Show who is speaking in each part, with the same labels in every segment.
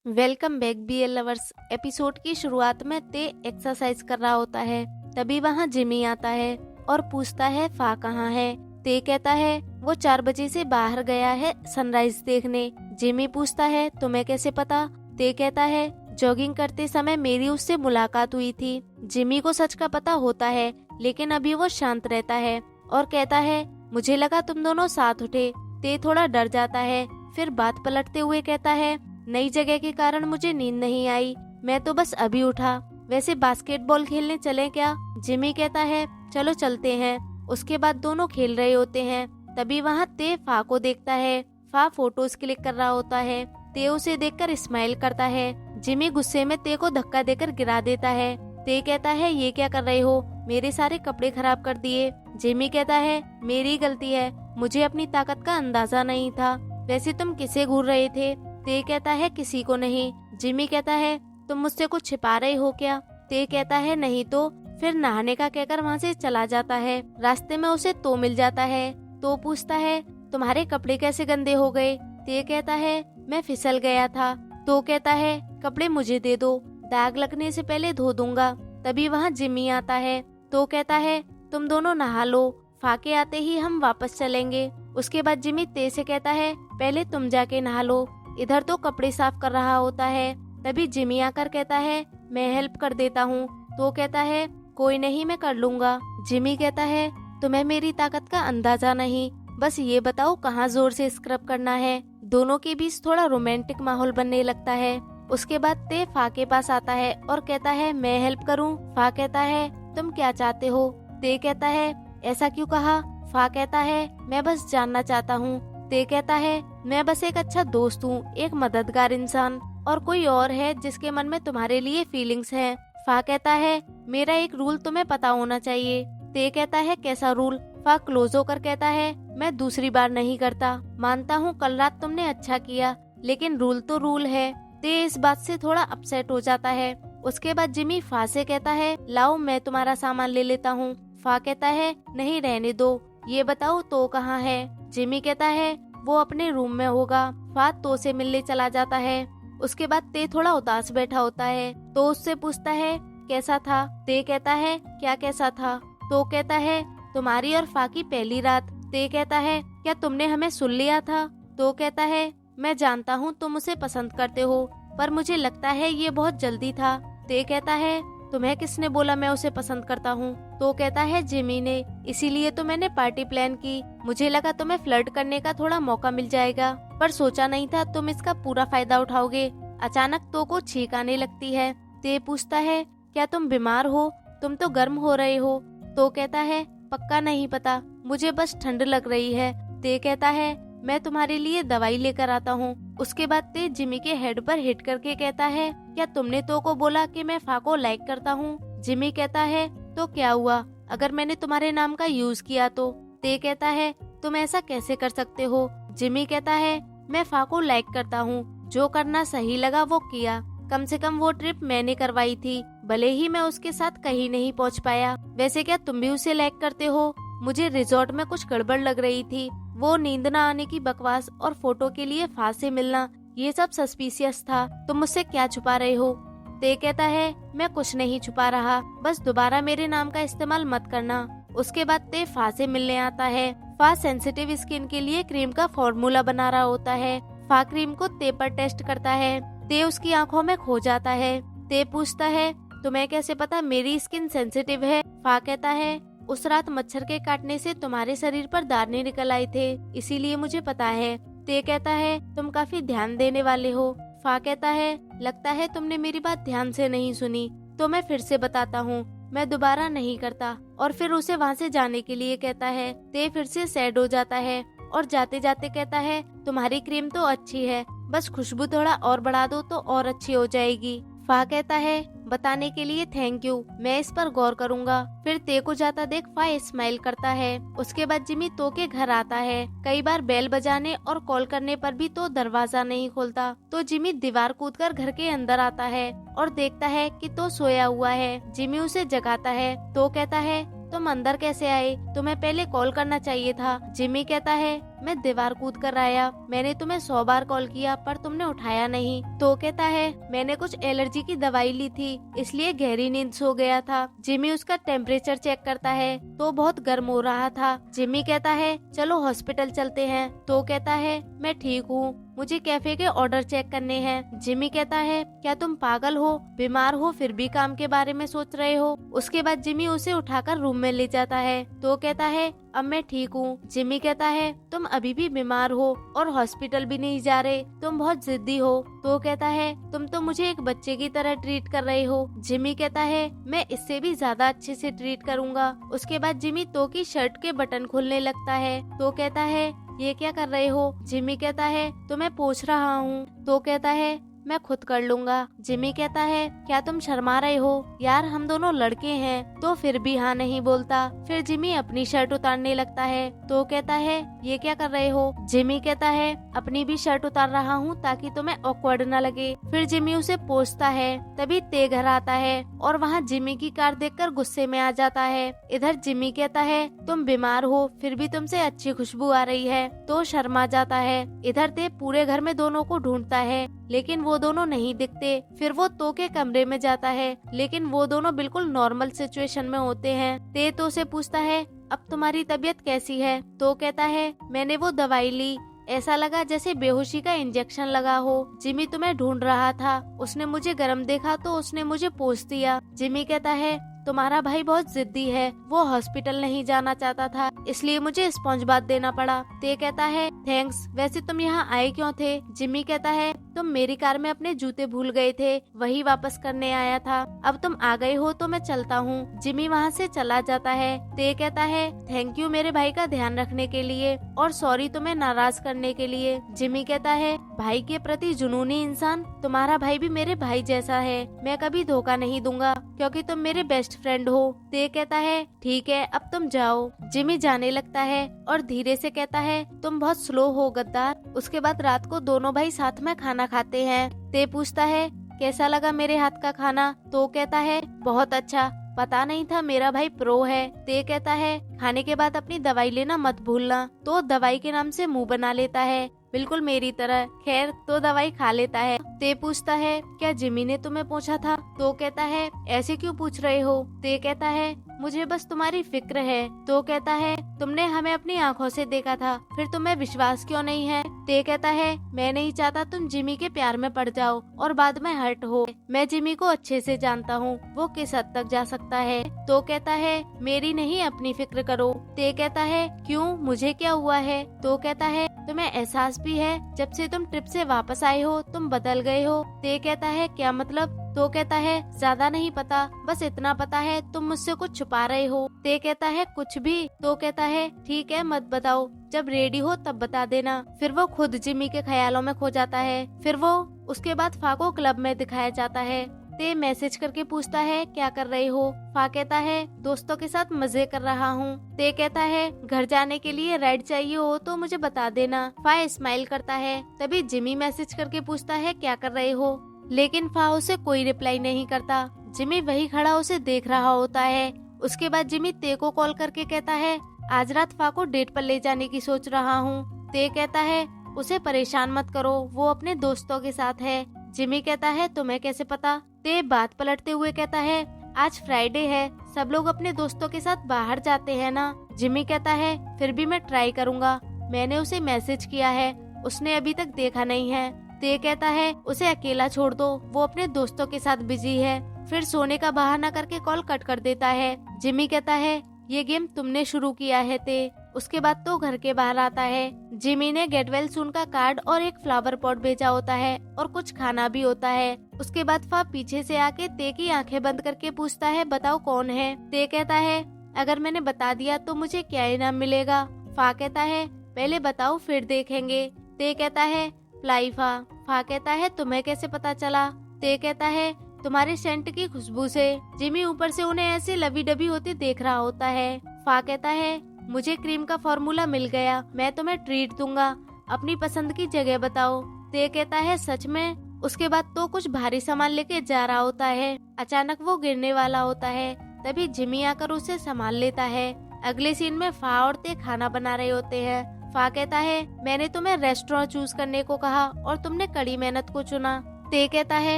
Speaker 1: Welcome back BL lovers. Episode की शुरुआत में ते एक्सरसाइज कर रहा होता है। तभी वहाँ जिमी आता है और पूछता है फा कहाँ है। ते कहता है वो 4 बजे से बाहर गया है सनराइज देखने। जिमी पूछता है तुम्हें कैसे पता। ते कहता है जॉगिंग करते समय मेरी उससे मुलाकात हुई थी। जिमी को सच का पता होता है लेकिन अभी वो शांत रहता है और कहता है मुझे लगा तुम दोनों साथ उठे। ते थोड़ा डर जाता है, फिर बात पलटते हुए कहता है नई जगह के कारण मुझे नींद नहीं आई, मैं तो बस अभी उठा। वैसे बास्केटबॉल खेलने चलें क्या। जिमी कहता है चलो चलते हैं। उसके बाद दोनों खेल रहे होते हैं। तभी वहाँ ते फा को देखता है। फा फोटोज क्लिक कर रहा होता है। ते उसे देखकर स्माइल करता है। जिमी गुस्से में ते को धक्का देकर गिरा देता है। ते कहता है ये क्या कर रहे हो, मेरे सारे कपड़े खराब कर दिए। जिमी कहता है मेरी गलती है, मुझे अपनी ताकत का अंदाजा नहीं था। वैसे तुम किसे घूर रहे थे। ते कहता है किसी को नहीं। जिमी कहता है तुम मुझसे कुछ छिपा रहे हो क्या। ते कहता है नहीं तो। फिर नहाने का कहकर वहाँ से चला जाता है। रास्ते में उसे तो मिल जाता है। तो पूछता है तुम्हारे कपड़े कैसे गंदे हो गए। ते कहता है मैं फिसल गया था। तो कहता है कपड़े मुझे दे दो, दाग लगने से पहले धो दूंगा। तभी वहाँ जिमी आता है। तो कहता है तुम दोनों नहा लो, फाके आते ही हम वापस चलेंगे। उसके बाद जिमी ते से कहता है पहले तुम जाके नहा लो। इधर तो कपड़े साफ कर रहा होता है। तभी जिमी आकर कहता है मैं हेल्प कर देता हूँ। तो कहता है कोई नहीं, मैं कर लूंगा। जिमी कहता है तुम्हें मेरी ताकत का अंदाजा नहीं, बस ये बताओ कहाँ जोर से स्क्रब करना है। दोनों के बीच थोड़ा रोमांटिक माहौल बनने लगता है। उसके बाद ते फा के पास आता है और कहता है मैं हेल्प करूँ। फा कहता है तुम क्या चाहते हो। ते कहता है ऐसा क्यों कहा। फा कहता है मैं बस जानना चाहता हूँ। ते कहता है मैं बस एक अच्छा दोस्त हूँ, एक मददगार इंसान, और कोई और है जिसके मन में तुम्हारे लिए फीलिंग्स हैं। फा कहता है मेरा एक रूल तुम्हें पता होना चाहिए। ते कहता है कैसा रूल। फा क्लोज होकर कहता है मैं दूसरी बार नहीं करता। मानता हूँ कल रात तुमने अच्छा किया, लेकिन रूल तो रूल है। ते इस बात से थोड़ा अपसेट हो जाता है। उसके बाद जिमी फा से कहता है लाओ मैं तुम्हारा सामान ले लेता हूँ। फा कहता है नहीं रहने दो, ये बताओ तो कहाँ है। जिमी कहता है वो अपने रूम में होगा। फा तो से मिलने चला जाता है। उसके बाद ते थोड़ा उदास बैठा होता है। तो उससे पूछता है कैसा था। ते कहता है क्या कैसा था। तो कहता है तुम्हारी और फा की पहली रात। ते कहता है क्या तुमने हमें सुन लिया था। तो कहता है मैं जानता हूँ तुम उसे पसंद करते हो, पर मुझे लगता है ये बहुत जल्दी था। ते कहता है तुम्हें किसने बोला मैं उसे पसंद करता हूँ। तो कहता है जिमी ने, इसीलिए तो मैंने पार्टी प्लान की। मुझे लगा तुम्हें फ्लर्ट करने का थोड़ा मौका मिल जाएगा, पर सोचा नहीं था तुम इसका पूरा फायदा उठाओगे। अचानक तो को छींक आने लगती है। ते पूछता है क्या तुम बीमार हो, तुम तो गर्म हो रहे हो। तो कहता है पक्का नहीं पता, मुझे बस ठंड लग रही है। ते कहता है मैं तुम्हारे लिए दवाई लेकर आता हूँ। उसके बाद ते जिमी के हेड पर हिट करके कहता है क्या तुमने तो को बोला कि मैं फा को लाइक करता हूँ। जिमी कहता है तो क्या हुआ अगर मैंने तुम्हारे नाम का यूज किया तो। ते कहता है तुम ऐसा कैसे कर सकते हो। जिमी कहता है मैं फा को लाइक करता हूँ, जो करना सही लगा वो किया। कम से कम वो ट्रिप मैंने करवाई थी, भले ही मैं उसके साथ कहीं नहीं पहुँच पाया। वैसे क्या तुम भी उसे लाइक करते हो। मुझे रिजॉर्ट में कुछ गड़बड़ लग रही थी, वो नींद न आने की बकवास और फोटो के लिए फा से मिलना, ये सब सस्पिशियस था। तुम मुझसे क्या छुपा रहे हो। ते कहता है मैं कुछ नहीं छुपा रहा, बस दोबारा मेरे नाम का इस्तेमाल मत करना। उसके बाद ते फा से मिलने आता है। फा सेंसिटिव स्किन के लिए क्रीम का फॉर्मूला बना रहा होता है। फा क्रीम को ते पर टेस्ट करता है। ते उसकी आंखों में खो जाता है। ते पूछता है तुम्हें कैसे पता मेरी स्किन सेंसिटिव है। फा कहता है उस रात मच्छर के काटने से तुम्हारे शरीर पर दाने निकल आए थे, इसीलिए मुझे पता है। ते कहता है तुम काफी ध्यान देने वाले हो। फा कहता है लगता है तुमने मेरी बात ध्यान से नहीं सुनी, तो मैं फिर से बताता हूँ, मैं दोबारा नहीं करता। और फिर उसे वहाँ से जाने के लिए कहता है। ते फिर से सैड हो जाता है और जाते जाते कहता है तुम्हारी क्रीम तो अच्छी है, बस खुशबू थोड़ा और बढ़ा दो तो और अच्छी हो जाएगी। फा कहता है बताने के लिए थैंक यू, मैं इस पर गौर करूंगा। फिर ते को जाता देख फा स्माइल करता है। उसके बाद जिमी तो के घर आता है। कई बार बेल बजाने और कॉल करने पर भी तो दरवाजा नहीं खोलता। तो जिमी दीवार कूदकर घर के अंदर आता है और देखता है कि तो सोया हुआ है। जिमी उसे जगाता है। तो कहता है तुम अंदर कैसे आए, तुम्हें पहले कॉल करना चाहिए था। जिमी कहता है मैं दीवार कूद कर आया। मैंने तुम्हें 100 बार कॉल किया पर तुमने उठाया नहीं। तो कहता है मैंने कुछ एलर्जी की दवाई ली थी इसलिए गहरी नींद सो गया था। जिमी उसका टेम्परेचर चेक करता है तो बहुत गर्म हो रहा था। जिमी कहता है चलो हॉस्पिटल चलते हैं। तो कहता है मैं ठीक हूँ, मुझे कैफे के ऑर्डर चेक करने हैं। जिमी कहता है क्या तुम पागल हो, बीमार हो फिर भी काम के बारे में सोच रहे हो। उसके बाद जिमी उसे उठाकर रूम में ले जाता है। तो कहता है अब मैं ठीक हूँ। जिमी कहता है तुम अभी भी बीमार हो और हॉस्पिटल भी नहीं जा रहे, तुम बहुत जिद्दी हो। तो कहता है तुम तो मुझे एक बच्चे की तरह ट्रीट कर रहे हो। जिमी कहता है मैं इससे भी ज्यादा अच्छे से ट्रीट करूँगा। उसके बाद जिमी तो की शर्ट के बटन खोलने लगता है। तो कहता है ये क्या कर रहे हो। जिमी कहता है तो मैं पूछ रहा हूँ। तो कहता है मैं खुद कर लूंगा। जिमी कहता है क्या तुम शर्मा रहे हो यार, हम दोनों लड़के हैं। तो फिर भी हाँ नहीं बोलता। फिर जिमी अपनी शर्ट उतारने लगता है। तो कहता है ये क्या कर रहे हो। जिमी कहता है अपनी भी शर्ट उतार रहा हूँ ताकि तुम्हें ऑकवर्ड न लगे। फिर जिमी उसे पोंछता है। तभी ते घर आता है और वहाँ जिमी की कार देखकर गुस्से में आ जाता है। इधर जिमी कहता है तुम बीमार हो फिर भी तुमसे अच्छी खुशबू आ रही है। तो शर्मा जाता है। इधर ते पूरे घर में दोनों को ढूंढता है लेकिन वो दोनों नहीं दिखते। फिर वो तो के कमरे में जाता है लेकिन वो दोनों बिल्कुल नॉर्मल सिचुएशन में होते हैं। ते तो से पूछता है अब तुम्हारी तबीयत कैसी है। तो कहता है मैंने वो दवाई ली, ऐसा लगा जैसे बेहोशी का इंजेक्शन लगा हो। जिमी तुम्हें ढूंढ रहा था, उसने मुझे गर्म देखा तो उसने मुझे पोंछ दिया। जिमी कहता है तुम्हारा भाई बहुत जिद्दी है, वो हॉस्पिटल नहीं जाना चाहता था इसलिए मुझे स्पॉन्ज बाथ देना पड़ा। ते कहता है थैंक्स, वैसे तुम यहाँ आए क्यों थे। जिमी कहता है तुम मेरी कार में अपने जूते भूल गए थे, वही वापस करने आया था। अब तुम आ गए हो तो मैं चलता हूँ। जिमी वहाँ से चला जाता है। ते कहता है थैंक यू मेरे भाई का ध्यान रखने के लिए और सॉरी तुम्हें नाराज करने के लिए। जिमी कहता है भाई के प्रति जुनूनी इंसान, तुम्हारा भाई भी मेरे भाई जैसा है, मैं कभी धोखा नहीं दूंगा क्योंकि तुम मेरे बेस्ट फ्रेंड हो। ते कहता है ठीक है अब तुम जाओ। जिमी जाने लगता है और धीरे से कहता है तुम बहुत स्लो हो गद्दार। उसके बाद रात को दोनों भाई साथ में खाना खाते हैं। ते पूछता है कैसा लगा मेरे हाथ का खाना। तो कहता है बहुत अच्छा, पता नहीं था मेरा भाई प्रो है। ते कहता है खाने के बाद अपनी दवाई लेना मत भूलना। तो दवाई के नाम से मुंह बना लेता है बिल्कुल मेरी तरह। खैर तो दवाई खा लेता है। ते पूछता है क्या जिमी ने तुम्हें पूछा था। तो कहता है ऐसे क्यों पूछ रहे हो। ते कहता है मुझे बस तुम्हारी फिक्र है। तो कहता है तुमने हमें अपनी आंखों से देखा था, फिर तुम्हें विश्वास क्यों नहीं है। ते कहता है मैं नहीं चाहता तुम जिमी के प्यार में पड़ जाओ और बाद में हर्ट हो। मैं जिमी को अच्छे से जानता हूँ, वो किस हद तक जा सकता है। तो कहता है मेरी नहीं अपनी फिक्र करो। ते कहता है क्यों, मुझे क्या हुआ है। तो कहता है तुम्हें एहसास भी है जब से तुम ट्रिप से वापस आए हो तुम बदल गए हो। ते कहता है क्या मतलब। तो कहता है ज्यादा नहीं पता, बस इतना पता है तुम मुझसे कुछ छुपा रहे हो। ते कहता है कुछ भी। तो कहता है ठीक है मत बताओ, जब रेडी हो तब बता देना। फिर वो खुद जिमी के ख्यालों में खो जाता है। फिर वो उसके बाद फा को क्लब में दिखाया जाता है। ते मैसेज करके पूछता है क्या कर रहे हो। फा कहता है दोस्तों के साथ मजे कर रहा हूँ। ते कहता है घर जाने के लिए राइड चाहिए हो तो मुझे बता देना। फा स्माइल करता है। तभी जिमी मैसेज करके पूछता है क्या कर रहे हो, लेकिन फा उसे कोई रिप्लाई नहीं करता। जिमी वही खड़ा उसे देख रहा होता है। उसके बाद जिमी ते को कॉल करके कहता है आज रात फा को डेट पर ले जाने की सोच रहा हूँ। ते कहता है उसे परेशान मत करो, वो अपने दोस्तों के साथ है। जिमी कहता है तुम्हें कैसे पता। ते बात पलटते हुए कहता है आज फ्राइडे है, सब लोग अपने दोस्तों के साथ बाहर जाते हैं ना। जिमी कहता है फिर भी मैं ट्राई करूँगा, मैंने उसे मैसेज किया है, उसने अभी तक देखा नहीं है। ते कहता है उसे अकेला छोड़ दो, वो अपने दोस्तों के साथ बिजी है। फिर सोने का बहाना करके कॉल कट कर देता है। जिमी कहता है ये गेम तुमने शुरू किया है ते। उसके बाद तो घर के बाहर आता है। जिमी ने गेट वेल सून का कार्ड और एक फ्लावर पॉट भेजा होता है और कुछ खाना भी होता है। उसके बाद फा पीछे से आके ते की आंखें बंद करके पूछता है बताओ कौन है। ते कहता है अगर मैंने बता दिया तो मुझे क्या इनाम मिलेगा। फा कहता है पहले बताओ फिर देखेंगे। ते कहता है फ्लाई फा। फा कहता है तुम्हें कैसे पता चला। ते कहता है तुम्हारे सेंट की खुशबू से। जिमी ऊपर से उन्हें ऐसे लवी डबी होते देख रहा होता है। फा कहता है मुझे क्रीम का फॉर्मूला मिल गया, मैं तुम्हें ट्रीट दूंगा, अपनी पसंद की जगह बताओ। ते कहता है सच में। उसके बाद तो कुछ भारी सामान लेके जा रहा होता है। अचानक वो गिरने वाला होता है, तभी जिमी आकर उसे संभाल लेता है। अगले सीन में फा और ते खाना बना रहे होते हैं। फा कहता है मैंने तुम्हें रेस्टोरेंट चूज करने को कहा और तुमने कड़ी मेहनत को चुना। ते कहता है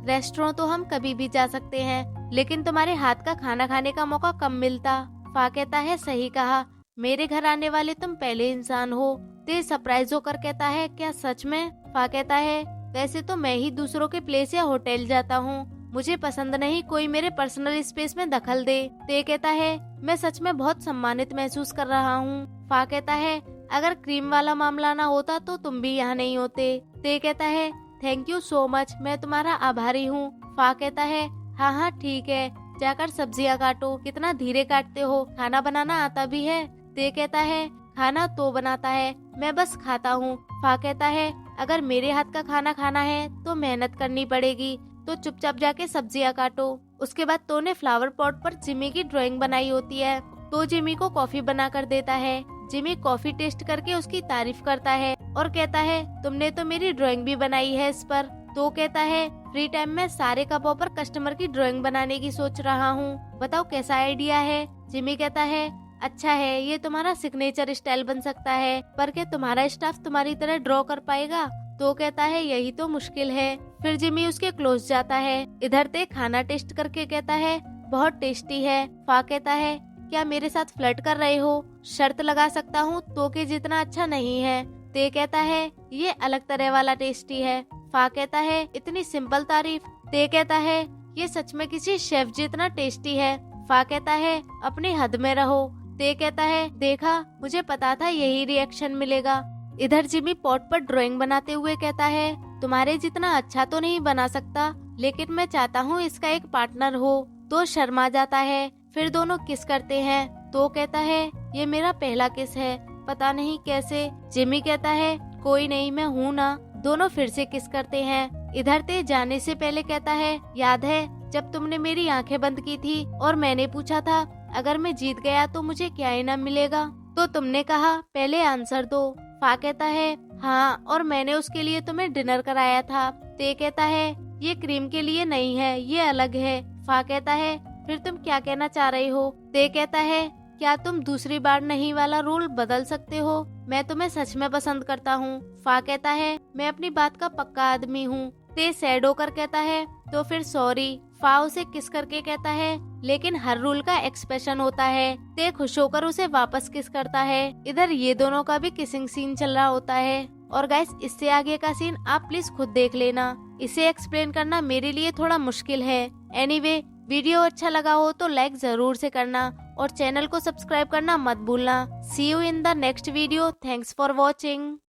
Speaker 1: रेस्टोरेंट तो हम कभी भी जा सकते हैं, लेकिन तुम्हारे हाथ का खाना खाने का मौका कम मिलता। फा कहता है सही कहा, मेरे घर आने वाले तुम पहले इंसान हो। ते सरप्राइज होकर कहता है क्या सच में? फा कहता है वैसे तो मैं ही दूसरों के प्लेस या होटल जाता हूँ, मुझे पसंद नहीं कोई मेरे पर्सनल स्पेस में दखल दे। ते कहता है मैं सच में बहुत सम्मानित महसूस कर रहा हूँ। फा कहता है अगर क्रीम वाला मामला ना होता तो तुम भी यहाँ नहीं होते। ते कहता है थैंक यू सो मच, मैं तुम्हारा आभारी हूँ। फा कहता है हाँ हाँ ठीक है, जाकर सब्जियाँ काटो, कितना धीरे काटते हो, खाना बनाना आता भी है? ते कहता है खाना तो बनाता है, मैं बस खाता हूँ। फा कहता है अगर मेरे हाथ का खाना खाना है तो मेहनत करनी पड़ेगी, तो चुपचाप जाके सब्जियाँ काटो। उसके बाद तो ने फ्लावर पॉट पर जिमी की ड्राइंग बनाई होती है, तो जिमी को कॉफी बना कर देता है। जिमी कॉफी टेस्ट करके उसकी तारीफ करता है और कहता है तुमने तो मेरी ड्राइंग भी बनाई है इस पर। तो कहता है फ्री टाइम में सारे कपों पर कस्टमर की ड्राइंग बनाने की सोच रहा हूँ, बताओ कैसा आइडिया है? जिमी कहता है अच्छा है, ये तुम्हारा सिग्नेचर स्टाइल बन सकता है, पर क्या तुम्हारा स्टाफ तुम्हारी तरह ड्रॉ कर पाएगा? तो कहता है यही तो मुश्किल है। फिर जिमी उसके क्लोज जाता है। इधर ते खाना टेस्ट करके कहता है बहुत टेस्टी है। फा कहता है क्या मेरे साथ फ्लर्ट कर रहे हो? शर्त लगा सकता हूँ तो के जितना अच्छा नहीं है। ते कहता है ये अलग तरह वाला टेस्टी है। फा कहता है इतनी सिंपल तारीफ। ते कहता है ये सच में किसी शेफ जितना टेस्टी है। फा कहता है अपनी हद में रहो। ते कहता है देखा, मुझे पता था यही रिएक्शन मिलेगा। इधर जिमी पॉट पर ड्राइंग बनाते हुए कहता है तुम्हारे जितना अच्छा तो नहीं बना सकता, लेकिन मैं चाहता हूँ इसका एक पार्टनर हो। तो शर्मा जाता है। फिर दोनों किस करते हैं। तो कहता है ये मेरा पहला किस है, पता नहीं कैसे। जिमी कहता है कोई नहीं, मैं हूँ ना। दोनों फिर से किस करते हैं। इधर ते जाने से पहले कहता है याद है जब तुमने मेरी आंखें बंद की थी और मैंने पूछा था अगर मैं जीत गया तो मुझे क्या इनाम मिलेगा, तो तुमने कहा पहले आंसर दो। फा कहता है हाँ, और मैंने उसके लिए तुम्हें डिनर कराया था। ते कहता है ये क्रीम के लिए नहीं है, ये अलग है। फा कहता है फिर तुम क्या कहना चाह रहे हो? ते कहता है क्या तुम दूसरी बार नहीं वाला रूल बदल सकते हो? मैं तुम्हें सच में पसंद करता हूँ। फा कहता है मैं अपनी बात का पक्का आदमी हूँ। ते सैड होकर कहता है तो फिर सॉरी। फा उसे किस करके कहता है लेकिन हर रूल का एक्सप्रेशन होता है। ते खुश होकर उसे वापस किस करता है। इधर ये दोनों का भी किसिंग सीन चल रहा होता है। और गाइस इससे आगे का सीन आप प्लीज खुद देख लेना, इसे एक्सप्लेन करना मेरे लिए थोड़ा मुश्किल है। एनीवे वीडियो अच्छा लगा हो तो लाइक जरूर से करना और चैनल को सब्सक्राइब करना मत भूलना। See you in the next video. Thanks for watching.